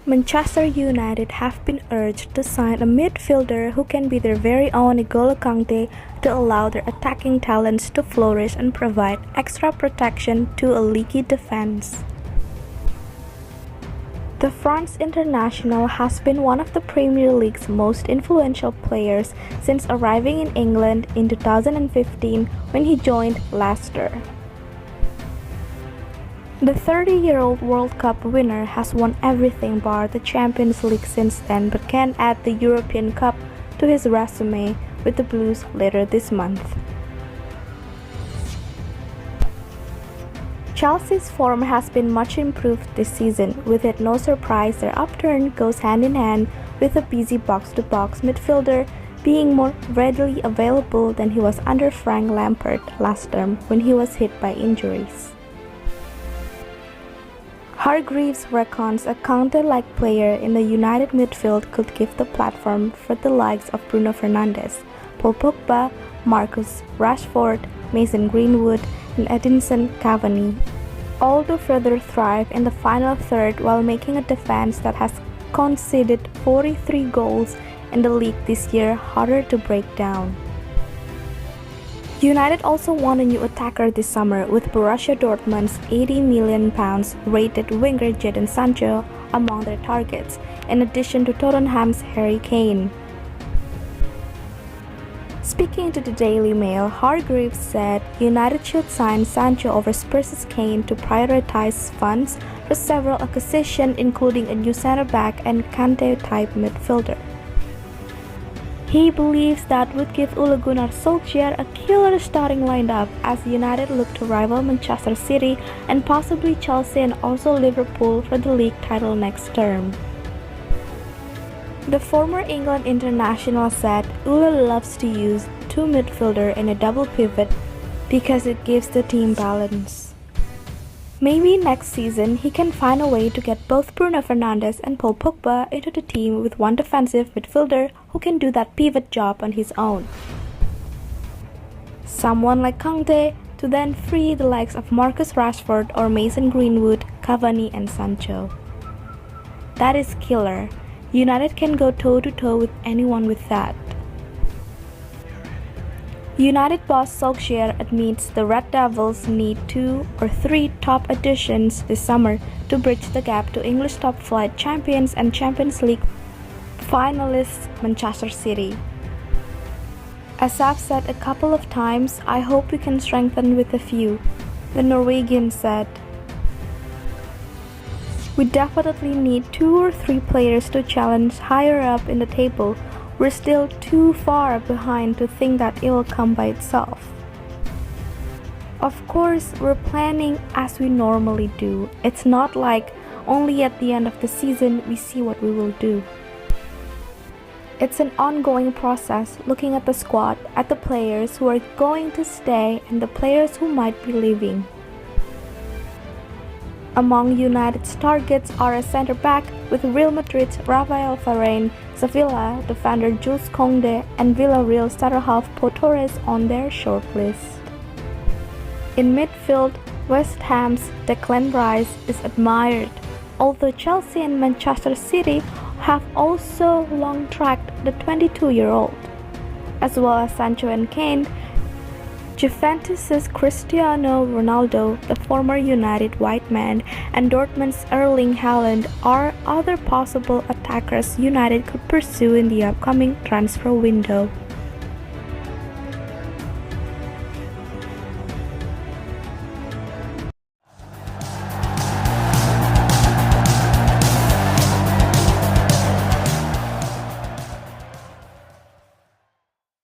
Manchester United have been urged to sign a midfielder who can be their very own N'Golo Kante to allow their attacking talents to flourish and provide extra protection to a leaky defense. The France international has been one of the Premier League's most influential players since arriving in England in 2015 when he joined Leicester. The 30-year-old World Cup winner has won everything bar the Champions League since then but can add the European Cup to his resume with the Blues later this month. Chelsea's form has been much improved this season. With it no surprise their upturn goes hand in hand with a busy box-to-box midfielder being more readily available than he was under Frank Lampard last term when he was hit by injuries. Hargreaves reckons a Kante-like player in the United midfield could give the platform for the likes of Bruno Fernandes, Paul Pogba, Marcus Rashford, Mason Greenwood, and Edinson Cavani, all to further thrive in the final third while making a defense that has conceded 43 goals in the league this year harder to break down. United also won a new attacker this summer with Borussia Dortmund's £80 million rated winger Jadon Sancho among their targets, in addition to Tottenham's Harry Kane. Speaking to the Daily Mail, Hargreaves said United should sign Sancho over Spurs' Kane to prioritize funds for several acquisitions including a new centre-back and Kante-type midfielder. He believes that would give Ole Gunnar Solskjaer a killer starting lineup as United look to rival Manchester City and possibly Chelsea and also Liverpool for the league title next term. The former England international said Ole loves to use two midfielders in a double pivot because it gives the team balance. Maybe next season he can find a way to get both Bruno Fernandes and Paul Pogba into the team with one defensive midfielder who can do that pivot job on his own. Someone like Kante to then free the likes of Marcus Rashford or Mason Greenwood, Cavani and Sancho. That is killer. United can go toe-to-toe with anyone with that. United boss Solskjaer admits the Red Devils need 2 or 3 top additions this summer to bridge the gap to English top-flight champions and Champions League finalists Manchester City. As I've said a couple of times, I hope we can strengthen with a few, the Norwegian said. We definitely need 2 or 3 players to challenge higher up in the table. We're still too far behind to think that it will come by itself. Of course, we're planning as we normally do. It's not like only at the end of the season we see what we will do. It's an ongoing process looking at the squad, at the players who are going to stay and the players who might be leaving. Among United's targets are a centre-back with Real Madrid's Rafael Varane, Sevilla defender Jules Koundé and Villarreal centre-half Pau Torres on their shortlist. In midfield, West Ham's Declan Rice is admired, although Chelsea and Manchester City have also long-tracked the 22-year-old. As well as Sancho and Kane, Juventus's Cristiano Ronaldo, the former United white man, and Dortmund's Erling Haaland are other possible attackers United could pursue in the upcoming transfer window.